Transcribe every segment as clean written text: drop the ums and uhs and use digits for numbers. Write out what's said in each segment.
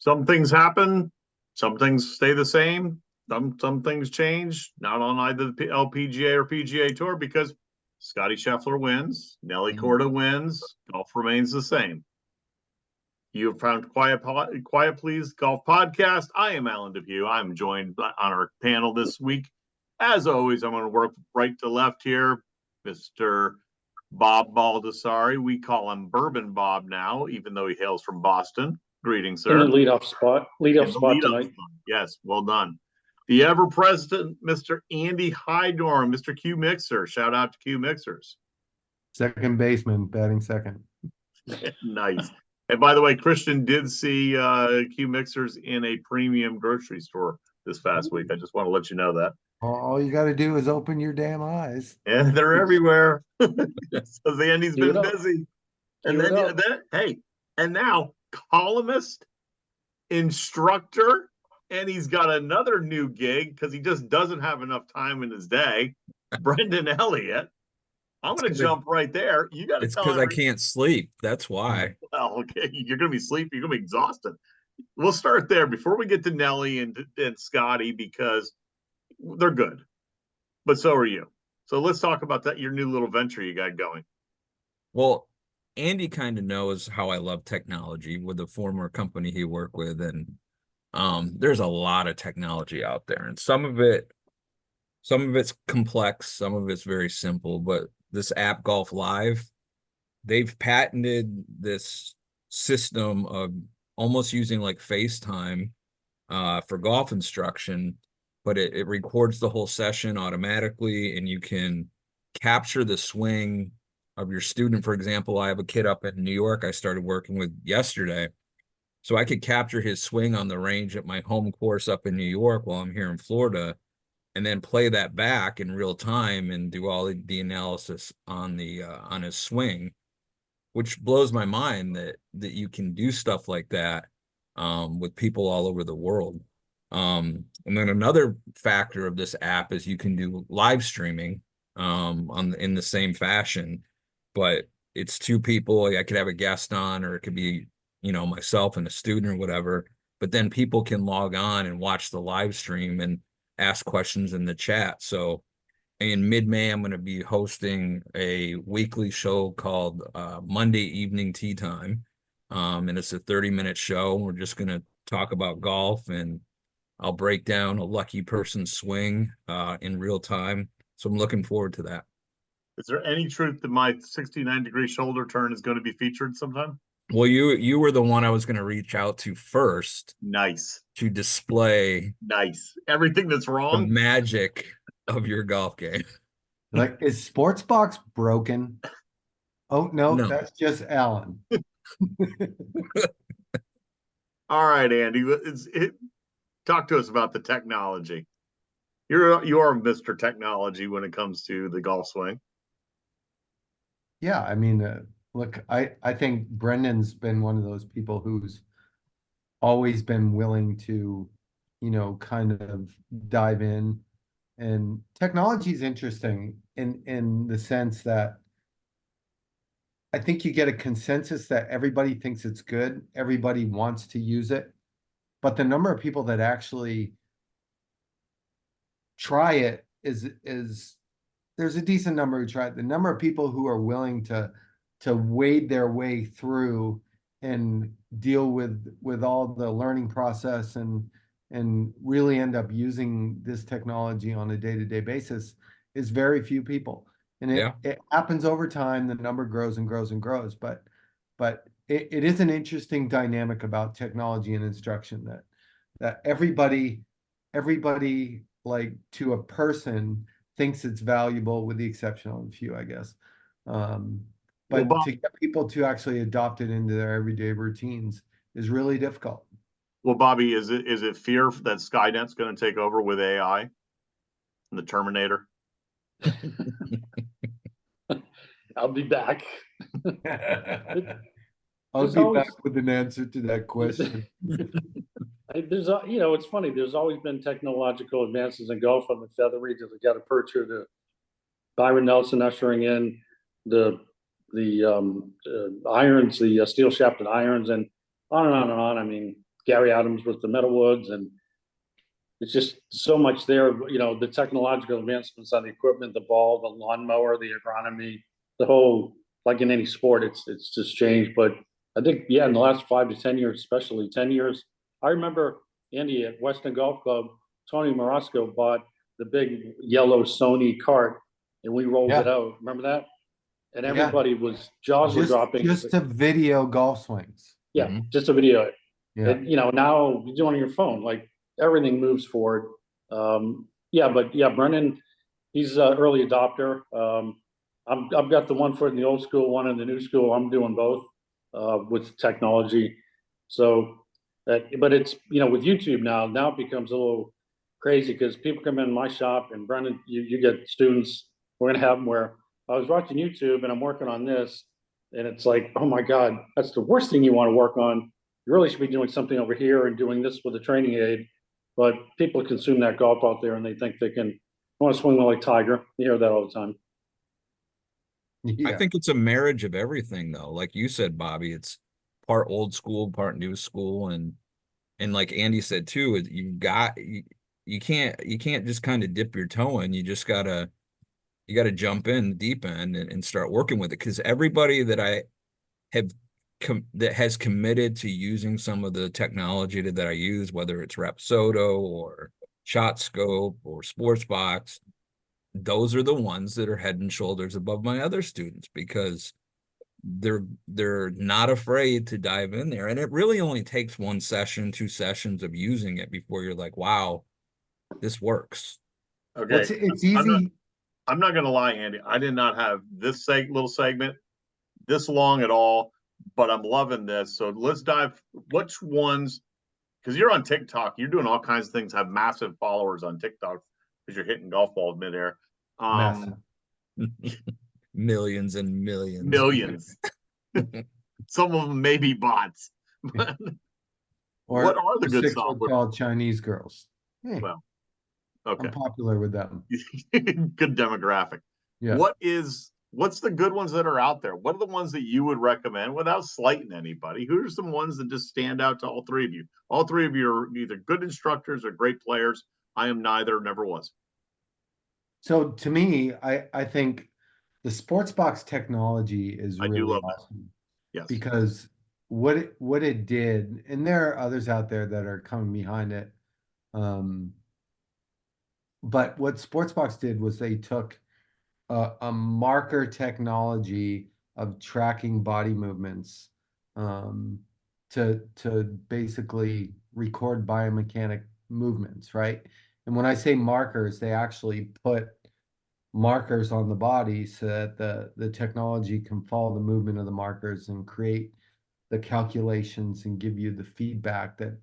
Some things happen, some things stay the same, some things change, not on either the LPGA or PGA Tour because Scotty Scheffler wins, Nelly Corda wins, golf remains the same. You have found Quiet Please Golf Podcast. I am Alan Depew. I'm joined on our panel this week. As always, I'm going to work right to left here. Mr. Bob Baldessari. We call him Bourbon Bob now, even though he hails from Boston. Greetings, sir. In the leadoff spot tonight. Spot. Yes, well done. The ever-present Mr. Andy Hydorm, Mr. Q Mixer. Shout out to Q Mixers. Second baseman, batting second. Nice. And by the way, Christian did see Q Mixers in a premium grocery store this past week. I just want to let you know that. All you got to do is open your damn eyes. And they're everywhere. So Andy's been busy. And then, hey, and now columnist, instructor, and he's got another new gig because he just doesn't have enough time in his day. Brendan Elliott. I'm going to jump right there. You got to. It's because I can't sleep. That's why. Well, okay, you're going to be sleepy. You're going to be exhausted. We'll start there before we get to Nelly and Scottie because they're good, but so are you. So let's talk about that. Your new little venture you got going. Well, Andy kind of knows how I love technology with the former company he worked with, and there's a lot of technology out there, and some of it's complex, some of it's very simple, but this app Golf Live, they've patented this system of almost using like FaceTime for golf instruction, but it records the whole session automatically, and you can capture the swing of your student. For example, I have a kid up in New York I started working with yesterday, so I could capture his swing on the range at my home course up in New York while I'm here in Florida, and then play that back in real time and do all the analysis on his swing, which blows my mind that you can do stuff like that with people all over the world. And then another factor of this app is you can do live streaming in the same fashion, but it's two people. I could have a guest on, or it could be, myself and a student or whatever, but then people can log on and watch the live stream and ask questions in the chat. So in mid-May, I'm going to be hosting a weekly show called Monday Evening Tea Time. And it's a 30-minute show. We're just going to talk about golf, and I'll break down a lucky person's swing in real time. So I'm looking forward to that. Is there any truth that my 69-degree shoulder turn is going to be featured sometime? Well, you were the one I was going to reach out to first. Nice. To display everything that's wrong. The magic of your golf game. Like, is Sportsbox broken? Oh, no, that's just Alan. All right, Andy. Talk to us about the technology. You are Mr. Technology when it comes to the golf swing. Yeah, I mean, look, I think Brendan's been one of those people who's always been willing to, kind of dive in. And technology is interesting in the sense that I think you get a consensus that everybody thinks it's good, everybody wants to use it, but the number of people that actually try it is there's a decent number who try it. The number of people who are willing to wade their way through and deal with all the learning process and really end up using this technology on a day-to-day basis is very few people. And it happens over time. The number grows and grows and grows. But it is an interesting dynamic about technology and instruction that everybody, like to a person, thinks it's valuable, with the exception of a few, I guess. But to get people to actually adopt it into their everyday routines is really difficult. Well, Bobby, is it fear that Skynet's going to take over with AI and the Terminator? I'll be back. I'll be back with an answer to that question. It's funny. There's always been technological advances in golf. I'm a featherweight. We got a percher to Byron Nelson ushering in the irons, the steel shafted irons, and on and on and on. I mean, Gary Adams with the Metalwoods, and it's just so much there. You know, the technological advancements on the equipment, the ball, the lawnmower, the agronomy, the whole, like in any sport, it's just changed. But I think, yeah, in the last 5 to 10 years, especially 10 years, I remember Andy at Weston Golf Club, Tony Morosco bought the big yellow Sony cart, and we rolled it out. Remember that? And Yeah. everybody was jaws were dropping. Just to video golf swings. Yeah, Mhm. just a video. Yeah. And, you know, now you do it on your phone, like everything moves forward. Yeah, but yeah, Brennan, he's an early adopter. I've got the one foot in the old school, one in the new school. I'm doing both with technology. So, but it's, you know, with YouTube now it becomes a little crazy because people come in my shop, and Brennan, you get students. We're gonna have them where I was watching YouTube and I'm working on this, and it's like, oh my God, that's the worst thing you want to work on. You really should be doing something over here and doing this with a training aid. But people consume that golf out there and they think they can want to swing like Tiger. You hear that all the time. I Yeah. think it's a marriage of everything though. Like you said, Bobby, it's part old school, part new school. And like Andy said too, you can't just kind of dip your toe in. You gotta jump in the deep end and start working with it. Because everybody that I have that has committed to using some of the technology that I use, whether it's Rapsodo or Shot Scope or Sportsbox, those are the ones that are head and shoulders above my other students because they're not afraid to dive in there. And it really only takes 1 session, 2 sessions of using it before you're like, wow, this works. Okay, It's I'm not, easy. I'm not gonna lie, Andy. I did not have this little segment this long at all, but I'm loving this. So let's dive. Which ones? Because you're on TikTok, you're doing all kinds of things. Have massive followers on TikTok because you're hitting golf balls midair. Massive. Millions and millions. Millions. Some of them may be bots. But Or what are the good 6 foot software? tall Chinese girls. Hey, Well, okay. I'm popular with them. Good demographic. Yeah. What's the good ones that are out there? What are the ones that you would recommend without slighting anybody? Who are some ones that just stand out to all three of you? All three of you are either good instructors or great players. I am neither, never was. So to me, I think the sports box technology is I do really love that. awesome Yes. because what it did, and there are others out there that are coming behind it. But what Sportsbox did was they took a marker technology of tracking body movements to basically record biomechanic movements, right? And when I say markers, they actually put markers on the body so that the technology can follow the movement of the markers and create the calculations and give you the feedback that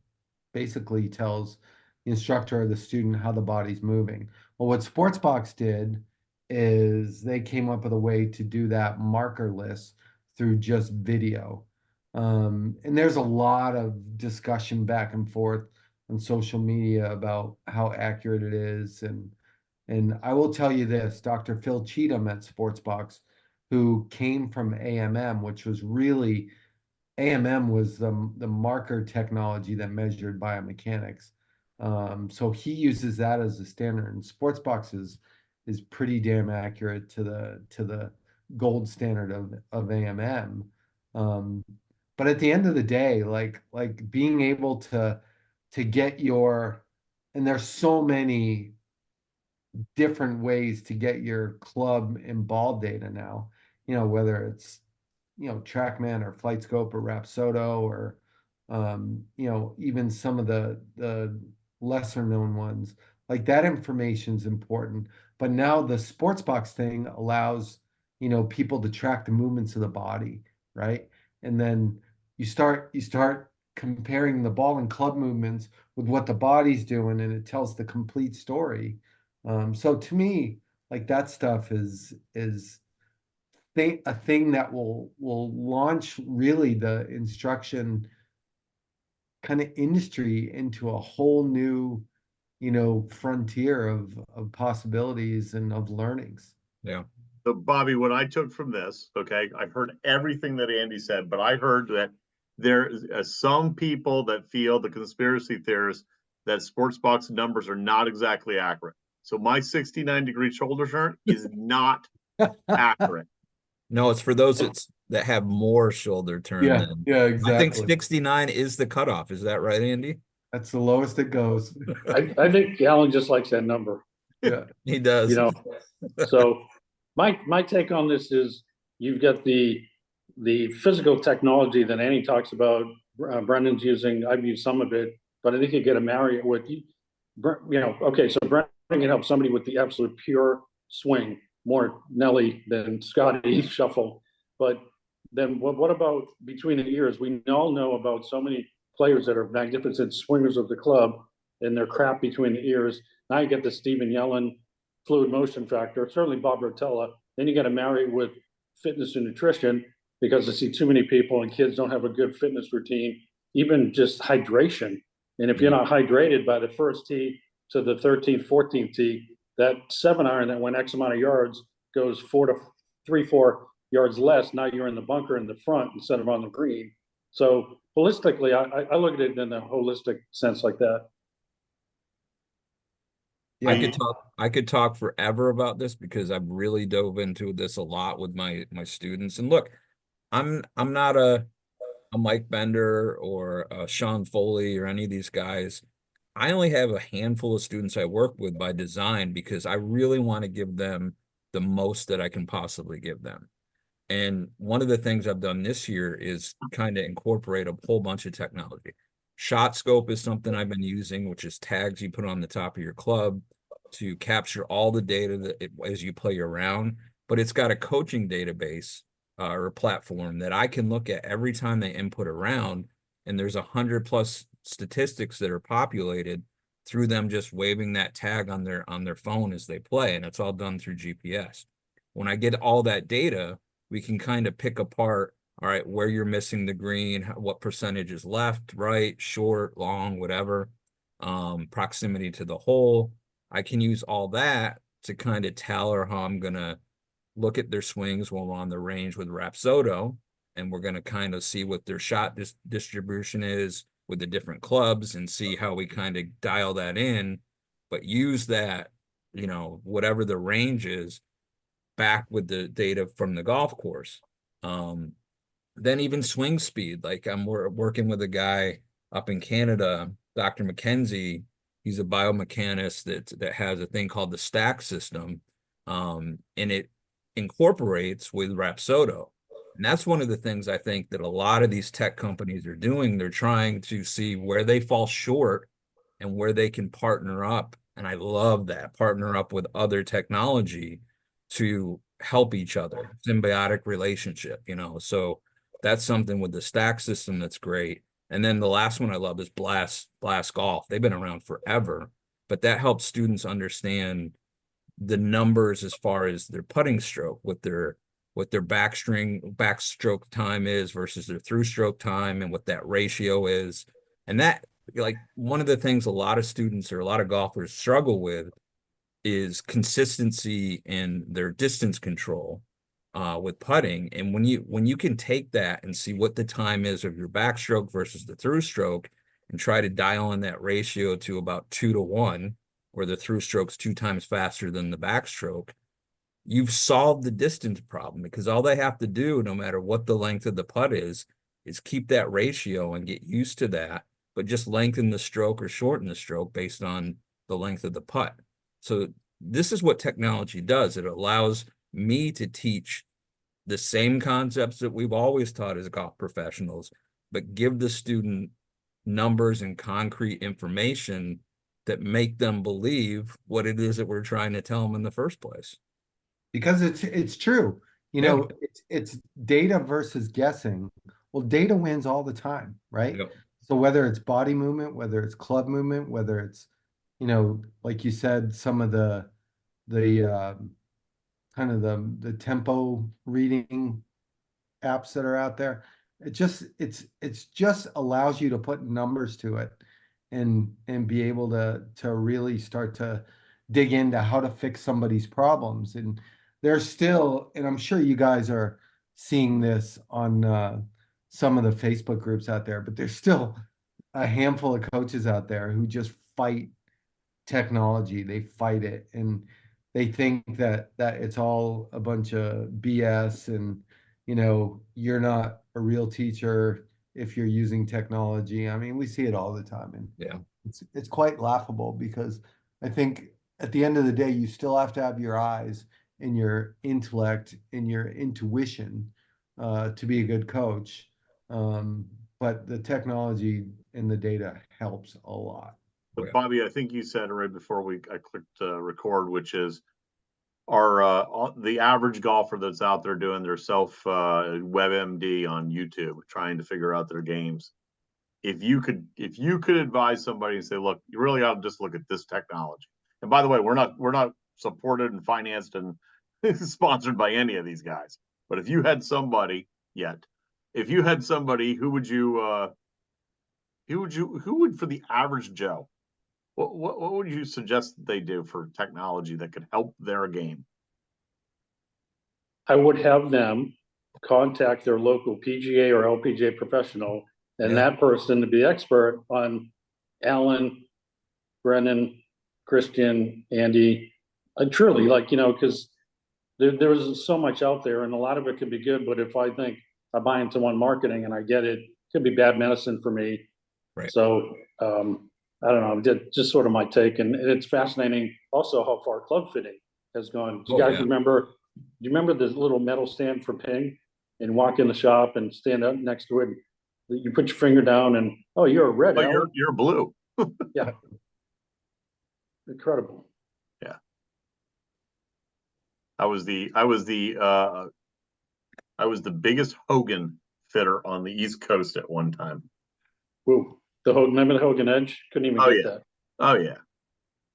basically tells the instructor or the student how the body's moving. Well, what Sportsbox did is they came up with a way to do that markerless through just video. And there's a lot of discussion back and forth on social media about how accurate it is. And I will tell you this, Dr. Phil Cheatham at Sportsbox, who came from AMM, which was really AMM was the marker technology that measured biomechanics. So he uses that as a standard, and Sportsbox is pretty damn accurate to the gold standard of AMM. But at the end of the day, like being able to get your, and there's so many different ways to get your club and ball data now, whether it's TrackMan or FlightScope or Rapsodo or even some of the lesser known ones. Like that information is important. But now the Sportsbox thing allows people to track the movements of the body, right? And then you start comparing the ball and club movements with what the body's doing, and it tells the complete story. So to me, like that stuff is a thing that will launch really the instruction kind of industry into a whole new frontier of possibilities and of learnings. Yeah. So, Bobby, what I took from this, okay, I've heard everything that Andy said, but I heard that there is some people that feel, the conspiracy theorists, that sports box numbers are not exactly accurate. So my 69-degree shoulder turn is not accurate. No, it's for those that have more shoulder turn Yeah, than. yeah, I think exactly. 69 is the cutoff. Is that right, Andy? That's the lowest it goes. I think Alan just likes that number, Yeah. He does. you know. So my take on this is you've got the physical technology that Annie talks about. Brendan's using. I've used some of it, but I think you got to marry it with okay, so Brendan can help somebody with the absolute pure swing, more Nelly than Scottie shuffle. But then what about between the ears? We all know about so many players that are magnificent swingers of the club and they're crap between the ears. Now you get the Stephen Yellen fluid motion factor, certainly Bob Rotella. Then you got to marry it with fitness and nutrition because I see too many people and kids don't have a good fitness routine, even just hydration. And if you're not hydrated by the first tee to the 13th, 14th tee, that 7-iron that went X amount of yards goes 4 yards less. Now you're in the bunker in the front instead of on the green. So holistically, I look at it in a holistic sense like that. Yeah. I could talk forever about this because I've really dove into this a lot with my students. And look, I'm not a Mike Bender or a Sean Foley or any of these guys. I only have a handful of students I work with by design because I really want to give them the most that I can possibly give them. And one of the things I've done this year is kind of incorporate a whole bunch of technology. Shot scope is something I've been using, which is tags you put on the top of your club to capture all the data as you play around. But it's got a coaching database or a platform that I can look at every time they input a round, and there's 100+ statistics that are populated through them just waving that tag on their phone as they play, and it's all done through GPS. When I get all that data, we can kind of pick apart, all right, where you're missing the green, what percentage is left, right, short, long, whatever, proximity to the hole. I can use all that to kind of tailor how I'm going to look at their swings when we're on the range with Rapsodo, and we're going to kind of see what their shot distribution is with the different clubs and see how we kind of dial that in, but use that, whatever the range is, back with the data from the golf course. Then even swing speed, like I'm working with a guy up in Canada, Dr. McKenzie. He's a biomechanist that has a thing called the stack system, and it incorporates with Rapsodo. And that's one of the things I think that a lot of these tech companies are doing. They're trying to see where they fall short and where they can partner up. And I love that, partner up with other technology to help each other, symbiotic relationship, So that's something with the stack system that's great. And then the last one I love is Blast Golf. They've been around forever, but that helps students understand the numbers as far as their putting stroke, what their backstroke time is versus their through stroke time, and what that ratio is. And that, like, one of the things a lot of students or a lot of golfers struggle with is consistency in their distance control with putting. And when you can take that and see what the time is of your backstroke versus the through stroke and try to dial in that ratio to about 2-to-1, where the through stroke's 2 times faster than the backstroke, you've solved the distance problem, because all they have to do, no matter what the length of the putt is keep that ratio and get used to that, but just lengthen the stroke or shorten the stroke based on the length of the putt. So this is what technology does. It allows me to teach the same concepts that we've always taught as golf professionals, but give the student numbers and concrete information that make them believe what it is that we're trying to tell them in the first place. Because it's true. It's data versus guessing. Well, data wins all the time, right? Yep. So whether it's body movement, whether it's club movement, whether it's, like you said, some of the kind of the tempo reading apps that are out there, it's just allows you to put numbers to it and be able to really start to dig into how to fix somebody's problems. And there's still, and I'm sure you guys are seeing this on some of the Facebook groups out there, but there's still a handful of coaches out there who just fight technology. They fight it, and they think that it's all a bunch of BS, and you're not a real teacher if you're using technology. I mean, we see it all the time, and Yeah. it's quite laughable, because I think at the end of the day, you still have to have your eyes and your intellect and your intuition to be a good coach. But the technology and the data helps a lot. But Yeah. Bobby, I think you said right before I clicked record, which is the average golfer that's out there doing their self WebMD on YouTube, trying to figure out their games. If you could advise somebody and say, look, you really ought to just look at this technology. And by the way, we're not supported and financed and sponsored by any of these guys. But if you had somebody who would for the average Joe, what would you suggest that they do for technology that could help their game? I would have them contact their local PGA or LPGA professional, and Yeah. that person to be expert on Alan, Brennan, Christian, Andy. Truly, because there's so much out there, and a lot of it could be good. But if I think I buy into one marketing and I get it, it could be bad medicine for me. Right. So I don't know, just sort of my take, and it's fascinating also how far club fitting has gone. Do you guys remember? Do you remember this little metal stand for ping, and walk in the shop and stand up next to it? You put your finger down, and you're a red. Oh, you're blue. Yeah, incredible. Yeah, I was the biggest Hogan fitter on the East Coast at one time. Woo. Remember the Hogan Edge? Couldn't even get that. Oh yeah.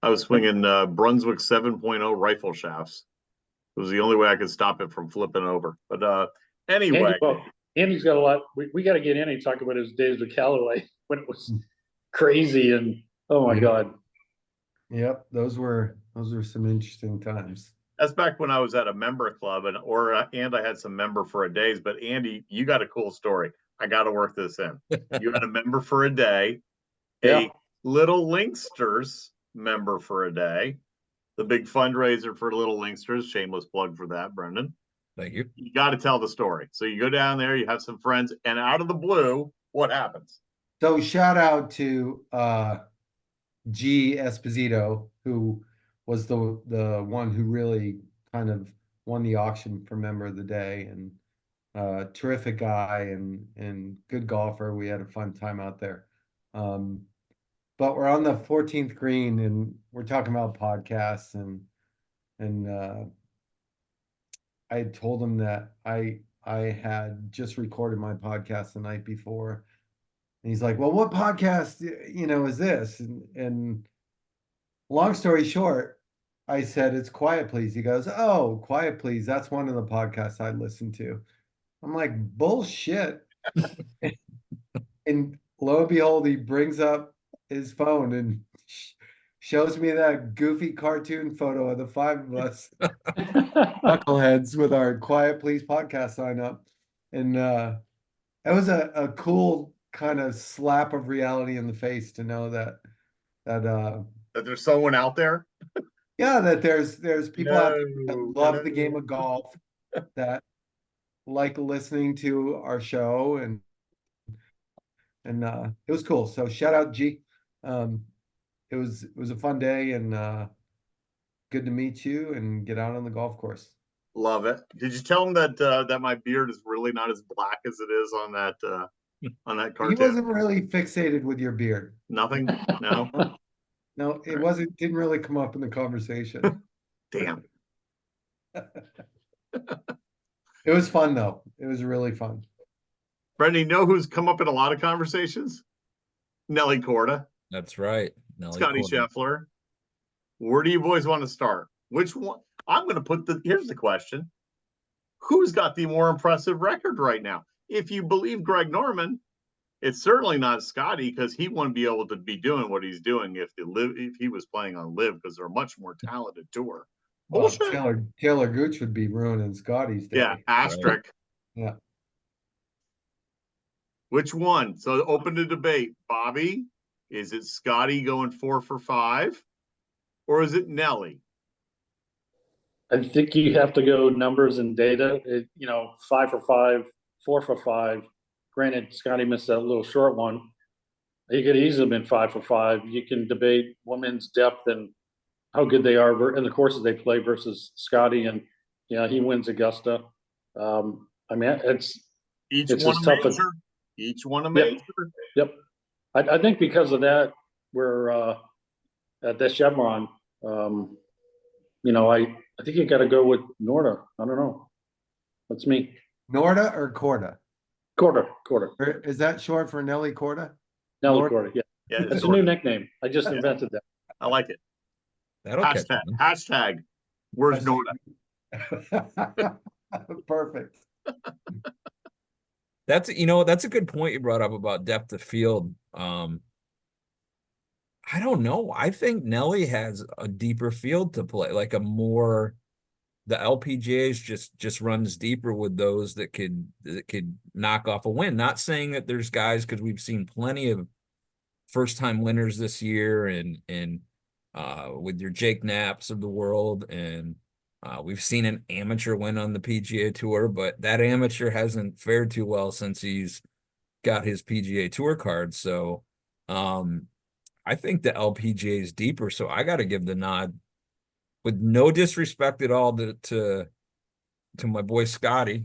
I was swinging Brunswick 7.0 rifle shafts. It was the only way I could stop it from flipping over. But anyway. Andy's got a lot. We got to get Andy to talk about his days with Callaway when it was crazy, and oh my God. Yep, those were some interesting times. That's back when I was at a member club, and I had some member for a days. But Andy, you got a cool story. I got to work this in. You had a member for a day, a Little Linksters member for a day, the big fundraiser for Little Linksters. Shameless plug for that, Brendan. Thank you. You got to tell the story. So you go down there, you have some friends, and out of the blue, what happens? So shout out to G Esposito, who was the one who really kind of won the auction for member of the day, and terrific guy and good golfer. We had a fun time out there. But we're on the 14th green, and we're talking about podcasts, and I had told him that I had just recorded my podcast the night before. And he's like, well, what podcast, is this? And long story short, I said, it's Quiet Please. He goes, oh, Quiet Please. That's one of the podcasts I listen to. I'm like, bullshit. And lo and behold, he brings up his phone and shows me that goofy cartoon photo of the five of us knuckleheads with our Quiet Please podcast sign up. And that was a cool kind of slap of reality in the face to know that there's someone out there. Yeah, that there's people out there that love the game of golf, that like listening to our show, and it was cool. So shout out G. It was a fun day, and good to meet you and get out on the golf course. Love it. Did you tell him that my beard is really not as black as it is on that cartoon? He wasn't really fixated with your beard. Nothing? No? No, it didn't really come up in the conversation. Damn. It was fun though. It was really fun. Brendan, you know who's come up in a lot of conversations? Nelly Corda. That's right. Nelly Scottie Scheffler. Where do you boys want to start? Which one? I'm going to here's the question. Who's got the more impressive record right now? If you believe Greg Norman, it's certainly not Scottie, because he wouldn't be able to be doing what he's doing if he was playing on Live, because they're a much more talented tour. Well, Taylor Gooch would be ruining Scottie's day. Yeah, asterisk. Yeah. Which one? So open to debate. Bobby, is it Scottie going 4 for 5? Or is it Nelly? I think you have to go numbers and data. 5 for 5, 4 for 5. Granted, Scotty missed that little short one. He could easily have been 5 for 5. You can debate women's depth and how good they are in the courses they play versus Scotty, and he wins Augusta. I mean, Each it's one as a tough as major. Each one a Yep. major. Yep. I think because of that, we're at the Chevron. I think you got to go with Norda. I don't know. That's me. Norda or Corda? Quarter. Or is that short for Nelly Corda? Nelly Lord- Quarter. Yeah, Yeah, that's a new nickname. I just invented that. I like it. That'll catch Hashtag. on. Hashtag. Where's Norda? Perfect. That's that's a good point you brought up about depth of field. I don't know. I think Nelly has a deeper field to play, like the LPGA's just runs deeper with those that could knock off a win. Not saying that there's guys, because we've seen plenty of first time winners this year, and with your Jake Knapps of the world, and we've seen an amateur win on the PGA Tour, but that amateur hasn't fared too well since he's got his PGA Tour card. So I think the LPGA is deeper, so I got to give the nod, with no disrespect at all to my boy Scotty,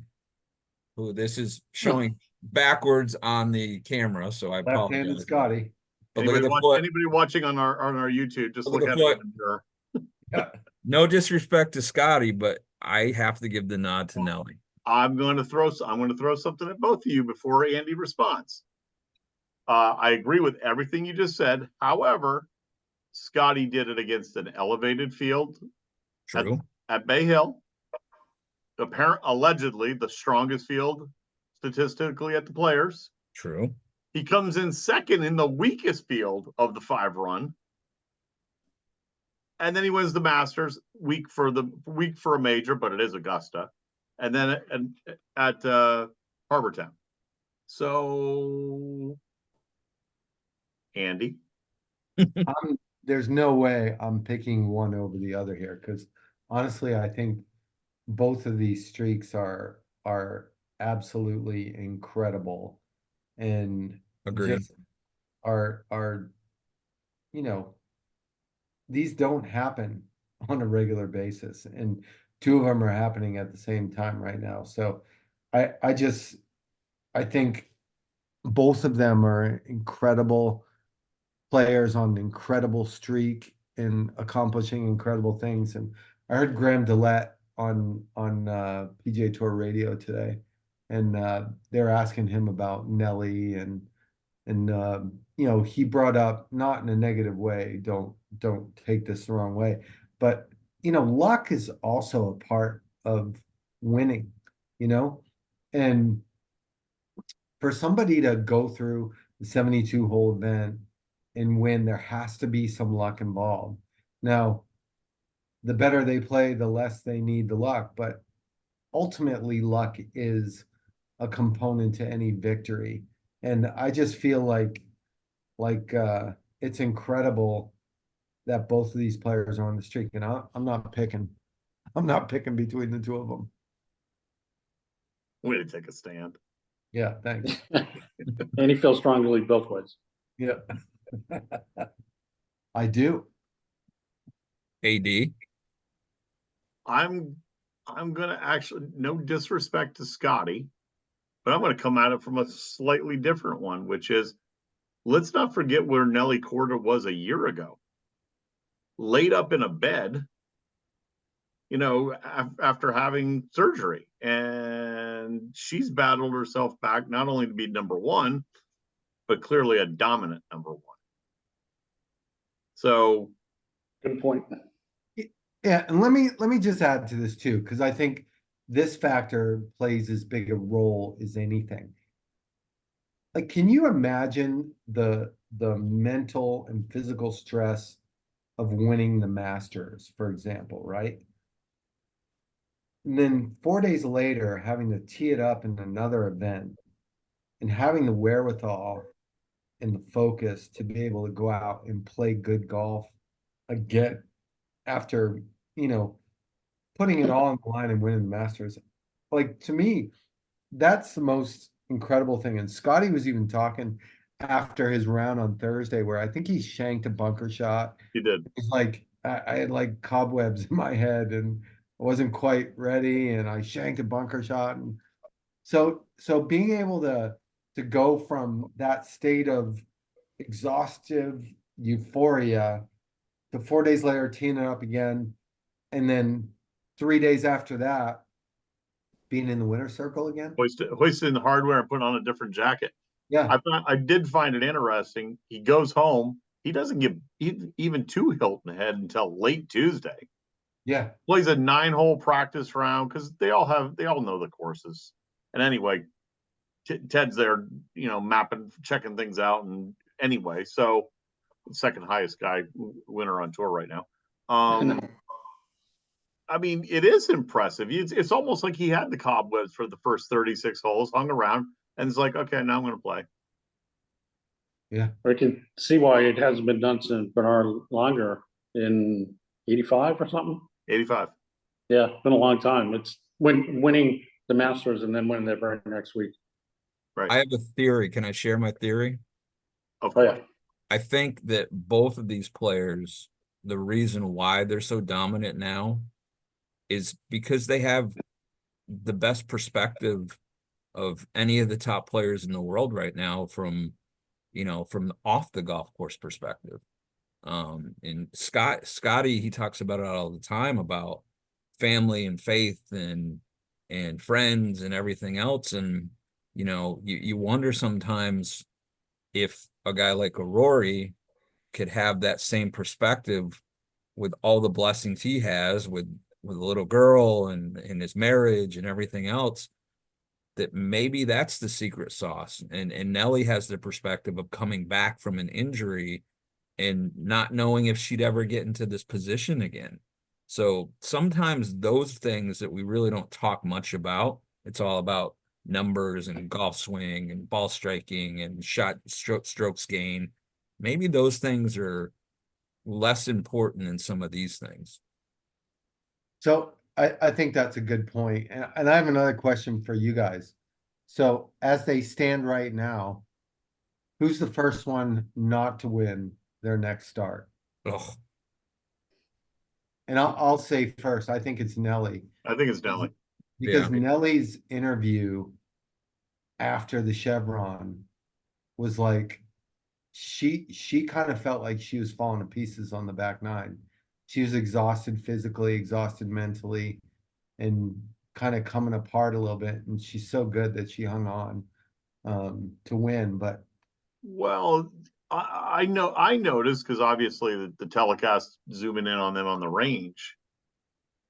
who this is showing backwards on the camera, so I Left-handed apologize. Scotty. But look at the foot. Anybody watching on our YouTube, just Look look at at the it foot. in the mirror. No disrespect to Scotty, but I have to give the nod to Nelly. I'm going to throw something at both of you before Andy responds. I agree with everything you just said. However, Scotty did it against an elevated field True. at Bay Hill. Allegedly the strongest field statistically at the Players. True. He comes in second in the weakest field of the 5 run. And then he wins the Masters, weak for a major, but it is Augusta. And then at Harbor Town. So Andy. There's no way I'm picking one over the other here, because honestly, I think both of these streaks are absolutely incredible, and Agreed. just are these don't happen on a regular basis, and two of them are happening at the same time right now. So I think both of them are incredible players on an incredible streak and accomplishing incredible things. And I heard Graham Dillette on PGA Tour radio today, and they're asking him about Nelly, and he brought up, not in a negative way, don't take this the wrong way, but luck is also a part of winning, and for somebody to go through the 72 hole event and win, there has to be some luck involved. Now, the better they play, the less they need the luck, but ultimately luck is a component to any victory. And I just feel like it's incredible that both of these players are on the streak, and I'm not picking between the two of them. Way to take a stand. Yeah, thanks. And he feels strongly both ways. Yeah. I do. AD. I'm gonna actually, no disrespect to Scotty, but I'm gonna come at it from a slightly different one, which is, let's not forget where Nelly Corda was a year ago. Laid up in a bed, after having surgery, and she's battled herself back not only to be number 1, but clearly a dominant number 1. So Good point. Yeah, and let me just add to this too, because I think this factor plays as big a role as anything. Like, can you imagine the mental and physical stress of winning the Masters, for example, right? And then 4 days later, having to tee it up in another event and having the wherewithal and the focus to be able to go out and play good golf again after, you know, putting it all on the line and winning the Masters. Like, to me, that's the most incredible thing. And Scotty was even talking after his round on Thursday, where I think he shanked a bunker shot. He did. It's like I had like cobwebs in my head and I wasn't quite ready, and I shanked a bunker shot. And so being able to go from that state of exhaustive euphoria to 4 days later teeing it up again, and then 3 days after that being in the winner's circle again. Hoisted in the hardware and put on a different jacket. Yeah, I did find it interesting. He goes home. He doesn't get even to Hilton Head until late Tuesday. yeah. Plays a 9-hole practice round because they all know the courses. And anyway, Ted's there, mapping, checking things out. And anyway, so second highest guy winner on tour right now. I mean, it is impressive. It's almost like he had the cobwebs for the first 36 holes, hung around, and it's like, okay, now I'm going to play. Yeah. I can see why it hasn't been done since Bernard Langer in 85 or something. 85. Yeah, it's been a long time. It's winning the Masters and then winning the very next week. Right. I have a theory. Can I share my theory? Of Oh, course. yeah. I think that both of these players, the reason why they're so dominant now is because they have the best perspective of any of the top players in the world right now from off the golf course perspective. And Scotty, he talks about it all the time about family and faith and friends and everything else. And, you wonder sometimes if a guy like a Rory could have that same perspective with all the blessings he has with a little girl and his marriage and everything else, that maybe that's the secret sauce. And Nelly has the perspective of coming back from an injury and not knowing if she'd ever get into this position again. So sometimes those things that we really don't talk much about, it's all about numbers and golf swing and ball striking and strokes gain. Maybe those things are less important than some of these things. So I think that's a good point. And I have another question for you guys. So as they stand right now, who's the first one not to win their next start? Oh, And I'll say first, I think it's Nelly. I think it's Nelly. Because Yeah. Nelly's interview after the Chevron was like, she kind of felt like she was falling to pieces on the back nine. She was exhausted physically, exhausted mentally, and kind of coming apart a little bit. And she's so good that she hung on to win. But Well, I know I noticed because obviously the telecast zooming in on them on the range.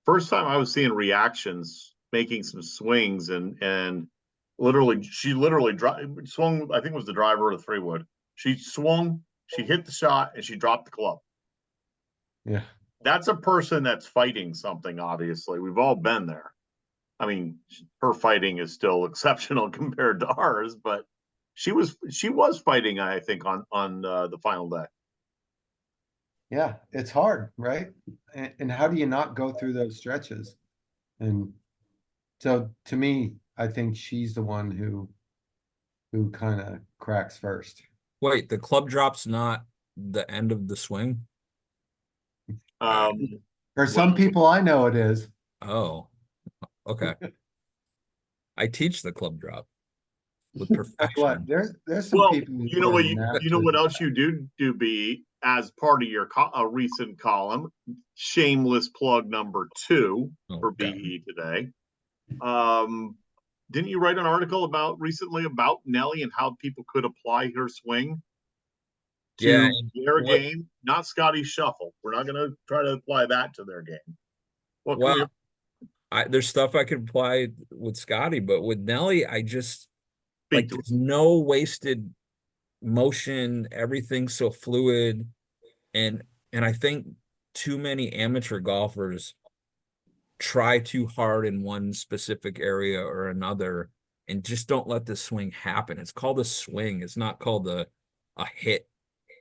First time I was seeing reactions, making some swings, and she literally swung. I think it was the driver of the 3-wood. She swung, she hit the shot, and she dropped the club. yeah, That's a person that's fighting something. Obviously, we've all been there. I mean, her fighting is still exceptional compared to ours, but she was fighting. I think on the final day. yeah, it's hard, right? And how do you not go through those stretches? And so to me, I think she's the one who kind of cracks first. wait, the club drop's not the end of the swing? For some people I know it is. Oh, okay. I teach the club drop with Tell you what, perfection. there's some Well, people who you know are what you know masters what of else that. you do be as part of your a recent column, shameless plug number 2 Oh, for God. BE today. Didn't you write an article recently about Nelly and how people could apply her swing Yeah, to and their game, not Scotty's shuffle? We're not going to try to apply that to their game. What can well, we there's stuff I could apply with Scotty, but with Nelly, I just speak to? there's no wasted motion, everything's so fluid, and I think too many amateur golfers try too hard in one specific area or another and just don't let this swing happen. It's called a swing. It's not called a hit.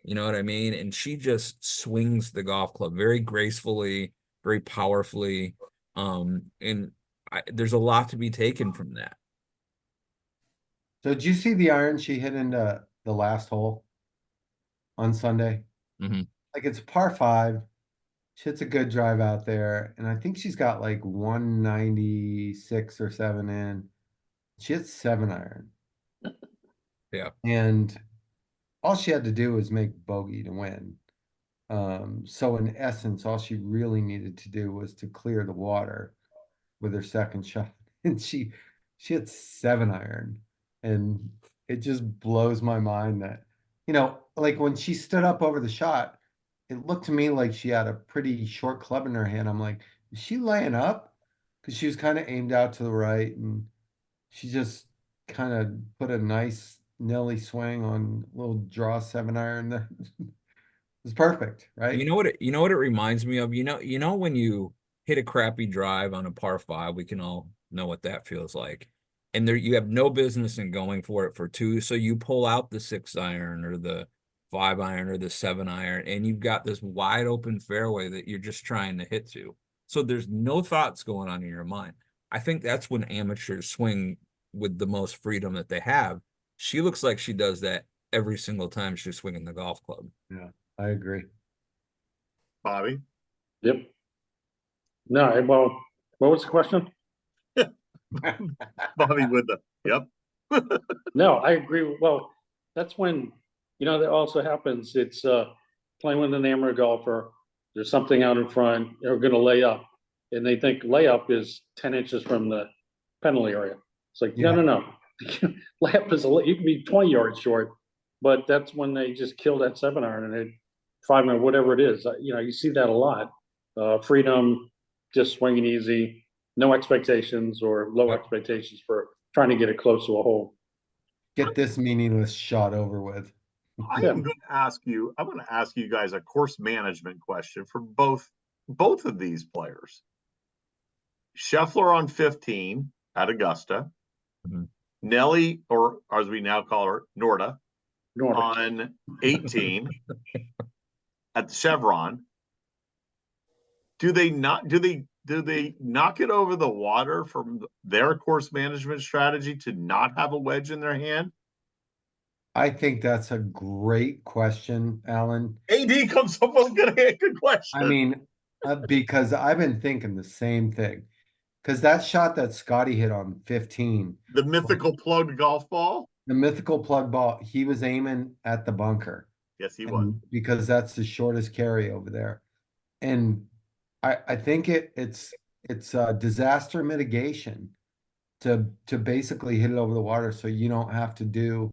You know what I mean? And she just swings the golf club very gracefully, very powerfully. And there's a lot to be taken from that. So did you see the iron she hit into the last hole on Sunday? Mm-hmm. Like it's par 5. She hits a good drive out there, and I think she's got like 196 or 7 in. She hits 7 iron. Yeah. And all she had to do was make bogey to win. So in essence, all she really needed to do was to clear the water with her second shot. And she hit 7 iron. And it just blows my mind that, like when she stood up over the shot, it looked to me like she had a pretty short club in her hand. I'm like, is she laying up? Because she was kind of aimed out to the right, and she just kind of put a nice Nelly swing on a little draw 7 iron. That was perfect, right? You know what it reminds me of? You know when you hit a crappy drive on a par 5, we can all know what that feels like. And there you have no business in going for it for 2, so you pull out the 6 iron or the 5 iron or the 7 iron, and you've got this wide open fairway that you're just trying to hit to. So there's no thoughts going on in your mind. I think that's when amateurs swing with the most freedom that they have. She looks like she does that every single time she's swinging the golf club. Yeah, I agree. Bobby? Yep. No, well, what was the question? Bobby with the, yep. No, I agree. Well, that's when, that also happens. It's playing with an amateur golfer. There's something out in front, they're gonna lay up. And they think layup is 10 inches from the penalty area. It's like, Yeah. no. Layup is you can be 20 yards short, but that's when they just kill that 7 iron and it 5 iron, whatever it is. You see that a lot. Freedom, just swinging easy, no expectations or low Yep. expectations for trying to get it close to a hole. Get this meaningless shot over with. I'm going to ask you guys a course management question for both of these players. Scheffler on 15 at Augusta. Mm-hmm. Nelly, or as we now call her, Norda, Nordic. on 18 at the Chevron. Do they knock it over the water from their course management strategy to not have a wedge in their hand? I think that's a great question, Alan. AD comes up with a good question. I mean, because I've been thinking the same thing. Because that shot that Scottie hit on 15, the mythical plugged golf ball. the mythical plug ball, he was aiming at the bunker. Yes, he was. Because that's the shortest carry over there. And I think it's disaster mitigation to basically hit it over the water so you don't have to do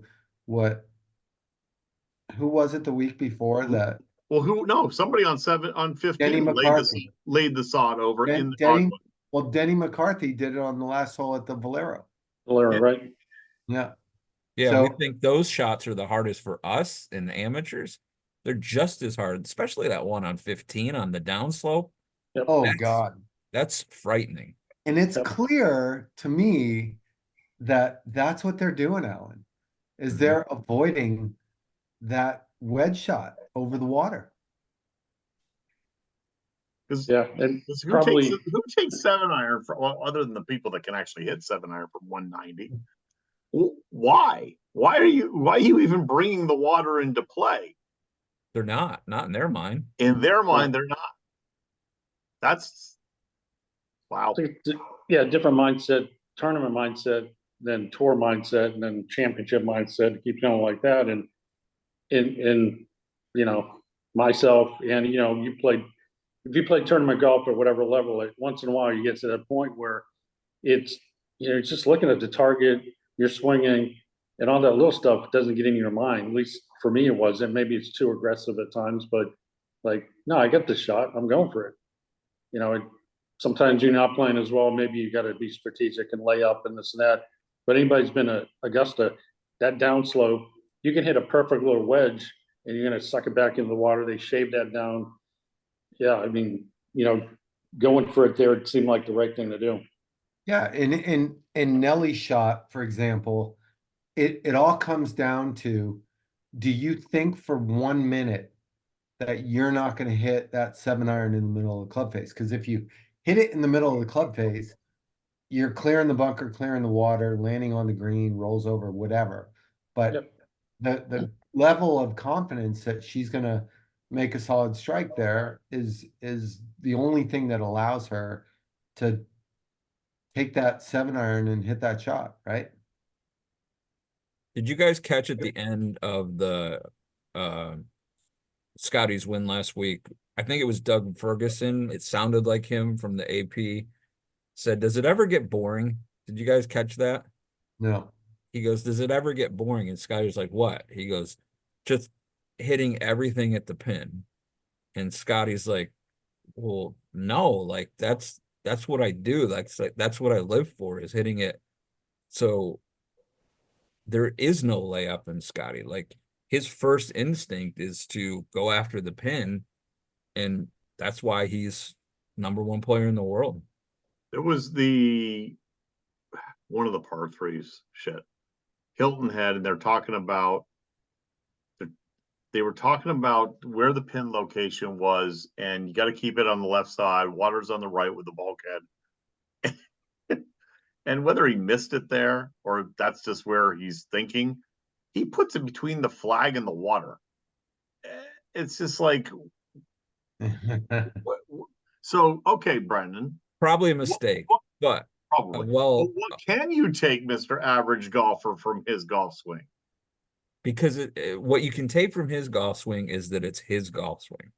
who was it the week before that? Well, somebody on 15 Denny McCarthy laid the sod over Denny McCarthy did it on the last hole at the Valero. Valero, right? Yeah. Yeah, we think those shots are the hardest for us in the amateurs. They're just as hard, especially that one on 15 on the downslope. Yep. Oh, God. That's frightening. And it's clear to me that that's what they're doing, Alan, is they're avoiding that wedge shot over the water. Who takes 7 iron other than the people that can actually hit 7 iron from 190? Why? Why are you even bringing the water into play? They're not in their mind. In their mind, they're not. That's wow. Yeah, different mindset, tournament mindset, then tour mindset, and then championship mindset. Keep going like that, and myself, and if you play tournament golf at whatever level, once in a while you get to that point where it's just looking at the target, you're swinging, and all that little stuff doesn't get in your mind. At least for me, it wasn't. Maybe it's too aggressive at times, but no, I got the shot. I'm going for it. Sometimes you're not playing as well. Maybe you got to be strategic and lay up and this and that. But anybody's been at Augusta, that downslope, you can hit a perfect little wedge and you're going to suck it back into the water. They shave that down. Yeah, I mean, going for it there, it seemed like the right thing to do. Yeah, in Nelly shot, for example, it all comes down to, do you think for 1 minute that you're not going to hit that 7-iron in the middle of the club face? Because if you hit it in the middle of the club face, you're clearing the bunker, clearing the water, landing on the green, rolls over, whatever. But Yep. the level of confidence that she's going to make a solid strike there is the only thing that allows her to take that 7-iron and hit that shot, right? Did you guys catch at the end of the uh Scotty's win last week? I think it was Doug Ferguson. It sounded like him from the AP said, "Does it ever get boring?" Did you guys catch that? No. He goes, "Does it ever get boring?" And Scotty's like, "What?" He goes, "Just hitting everything at the pin." And Scotty's like, "Well, no, like that's what I do. Like that's what I live for is hitting it." So there is no layup in Scotty. Like his first instinct is to go after the pin, and that's why he's #1 player in the world. It was the one of the par threes shit Hilton had, and they're talking about they were talking about where the pin location was, and you got to keep it on the left side. Water's on the right with the bulkhead. And whether he missed it there or that's just where he's thinking, he puts it between the flag and the water. It's just like, what, so okay, Brendan, Probably a what, mistake, what, but probably. But well, what can you take Mr. Average Golfer from his golf swing? because what you can take from his golf swing is that it's his golf swing.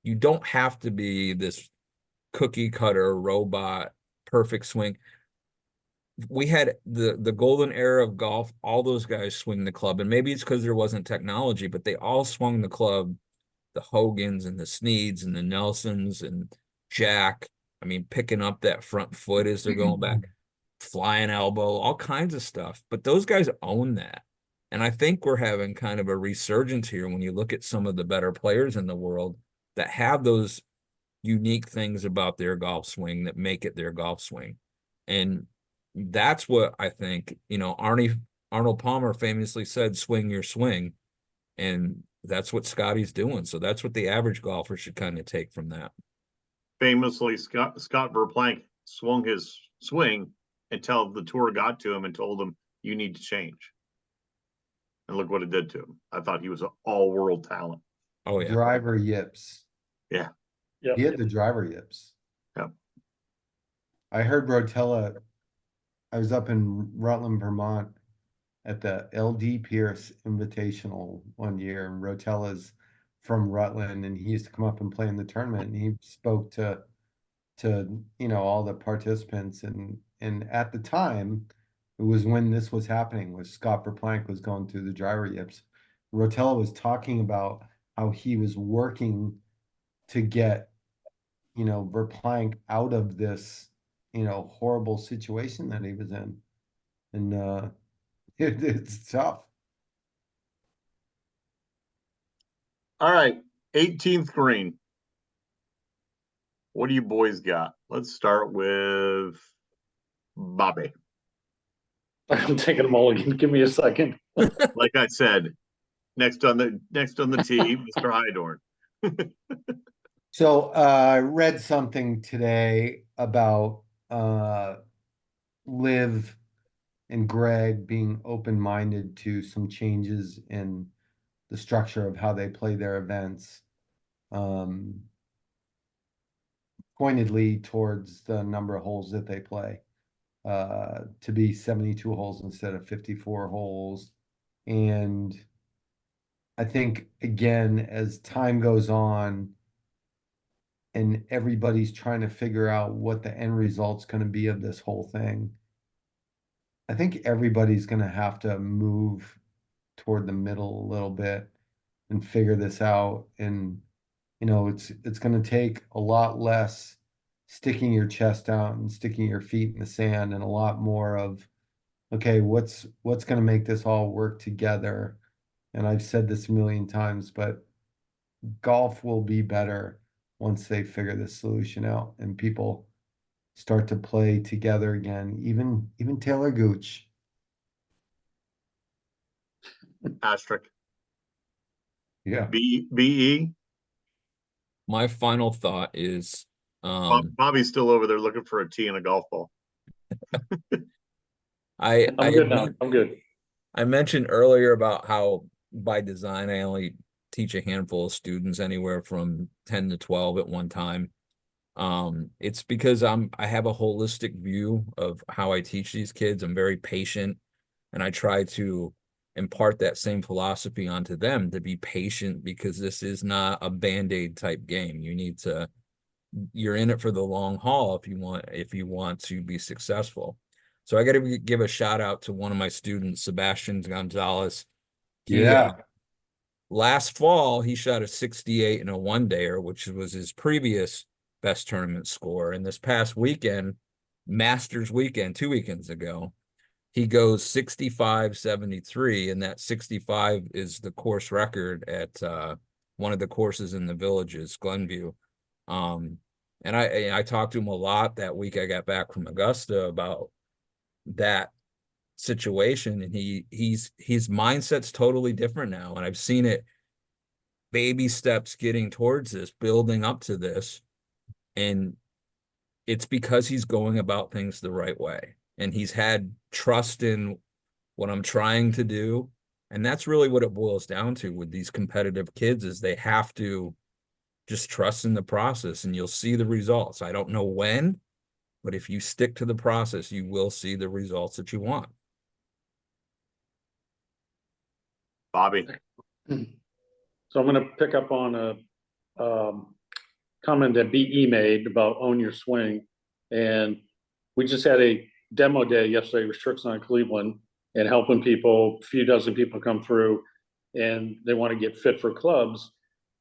You don't have to be this cookie cutter robot perfect swing. We had the golden era of golf. All those guys swing the club, and maybe it's because there wasn't technology, but they all swung the club. The Hogans and the Sneeds and the Nelsons and Jack. I mean, picking up that front foot as they're going back, flying elbow, all kinds of stuff. But those guys own that. And I think we're having kind of a resurgence here when you look at some of the better players in the world that have those unique things about their golf swing that make it their golf swing. And that's what I think, Arnold Palmer famously said, swing your swing. And that's what Scotty's doing. So that's what the average golfer should kind of take from that. Famously, Scott Verplank swung his swing until the tour got to him and told him, "You need to change." And look what it did to him. I thought he was an all-world talent. Oh yeah. Driver yips. Yeah. Yep. He had the driver yips. Yep. I heard Rotella. I was up in Rutland, Vermont at the LD Pierce Invitational one year, and Rotella's from Rutland, and he used to come up and play in the tournament, and he spoke to all the participants, and at the time it was when this was happening, was Scott Verplank was going through the driver yips. Rotella was talking about how he was working to get Verplank out of this horrible situation that he was in, and it's tough. All right. 18th green. What do you boys got? Let's start with Bobby. I'm taking them all again. Give me a second. Like I said, next on the tee, Mr. Hydorn. So I read something today about Liv and Greg being open-minded to some changes in the structure of how they play their events, pointedly towards the number of holes that they play, to be 72 holes instead of 54 holes. And I think, again, as time goes on and everybody's trying to figure out what the end result's going to be of this whole thing, I think everybody's going to have to move toward the middle a little bit and figure this out. And it's going to take a lot less sticking your chest out and sticking your feet in the sand, and a lot more of, okay, what's going to make this all work together. And I've said this a million times, but golf will be better once they figure this solution out, and people start to play together again. Even Taylor Gooch. Asterisk. Yeah. BE. My final thought is, Bobby's still over there looking for a tee and a golf ball. I'm good now. I'm good. I mentioned earlier about how by design I only teach a handful of students, anywhere from 10 to 12 at one time. It's because I have a holistic view of how I teach these kids. I'm very patient, and I try to impart that same philosophy onto them, to be patient, because this is not a Band-Aid type game. You're in it for the long haul if you want to be successful. So I got to give a shout out to one of my students, Sebastian Gonzalez. Yeah. Last fall, he shot a 68 in a one-dayer, which was his previous best tournament score. And this past weekend, Masters weekend, 2 weekends ago, he goes 65-73, and that 65 is the course record at one of the courses in the Villages, Glenview. And I talked to him a lot that week I got back from Augusta about that situation, and his mindset's totally different now, and I've seen it baby steps getting towards this, building up to this, and it's because he's going about things the right way, and he's had trust in what I'm trying to do. And that's really what it boils down to with these competitive kids, is they have to just trust in the process, and you'll see the results. I don't know when, but if you stick to the process, you will see the results that you want. Bobby. So I'm gonna pick up on a comment that BE made about own your swing. And we just had a demo day yesterday with Tricks on Cleveland and helping people, a few dozen people come through and they want to get fit for clubs.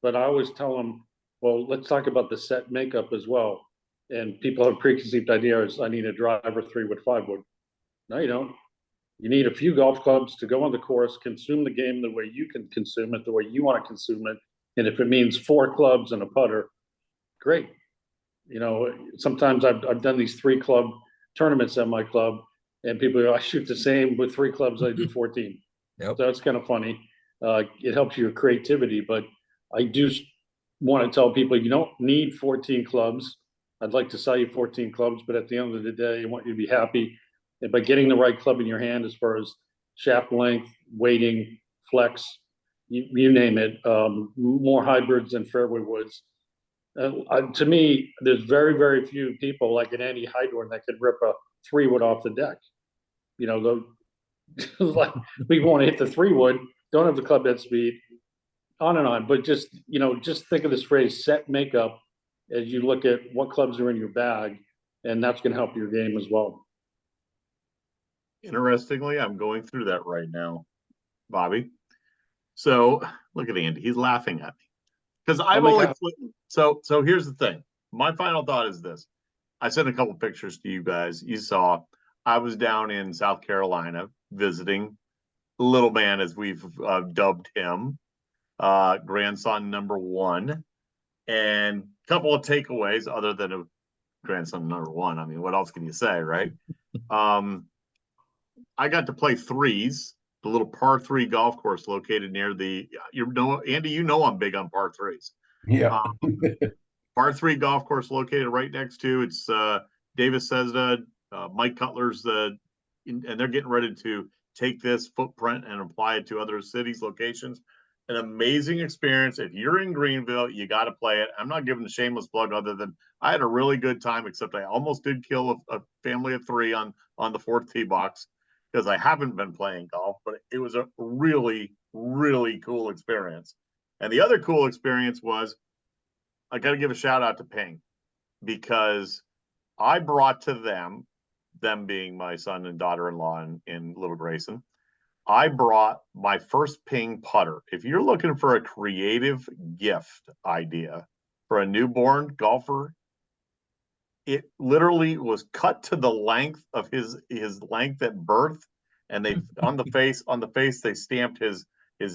But I always tell them, well, let's talk about the set makeup as well. And people have preconceived ideas. I need a driver 3-wood, 5-wood. No, you don't. You need a few golf clubs to go on the course, consume the game the way you can consume it, the way you want to consume it. And if it means 4 clubs and a putter, great. You know, sometimes I've done these 3-club tournaments at my club, and people go, I shoot the same with 3 clubs, I do 14. Yep. So it's kind of funny. It helps your creativity, but I do want to tell people you don't need 14 clubs. I'd like to sell you 14 clubs, but at the end of the day, I want you to be happy. And by getting the right club in your hand, as far as shaft length, weighting, flex, you name it, more hybrids than fairway woods. To me, there's very, very few people like an Andy Heidorn that could rip a 3-wood off the deck. You know, like people want to hit the 3-wood, don't have the club head speed, on and on. But just, you know, just think of this phrase, set makeup, as you look at what clubs are in your bag, and that's going to help your game as well. Interestingly, I'm going through that right now, Bobby. So look at Andy. He's laughing at me because I've only so here's the thing. My final thought is this. I sent a couple pictures to you guys. You saw I was down in South Carolina visiting little man, as we've dubbed him, grandson number 1, and a couple of takeaways other than a grandson number 1. I mean, what else can you say, right? I got to play threes, the little par 3 golf course located near the, Andy, you know I'm big on par 3s. Yeah. Par 3 golf course located right next to, it's Davis Cesda, Mike Cutler's, and they're getting ready to take this footprint and apply it to other cities, locations. An amazing experience. If you're in Greenville, you got to play it. I'm not giving a shameless plug other than I had a really good time, except I almost did kill a family of 3 on the 4th tee box because I haven't been playing golf, but it was a really, really cool experience. And the other cool experience was I got to give a shout out to Ping, because I brought to them being my son and daughter-in-law in Little Grayson, I brought my first Ping putter. If you're looking for a creative gift idea for a newborn golfer, it literally was cut to the length of his length at birth, and they on the face they stamped his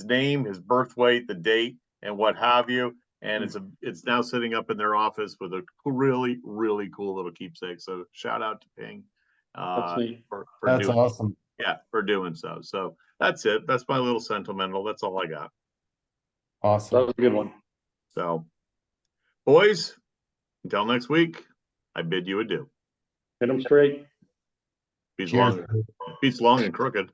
name, his birth weight, the date, and what have you. And it's now sitting up in their office with a really, really cool little keepsake. So shout out to Ping. That's neat. For That's doing, awesome. yeah, for doing so. So that's it. That's my little sentimental. That's all I got. That Awesome. was a good one. So, boys, until next week, I bid you adieu. Hit them straight. Peace Cheers. long and crooked.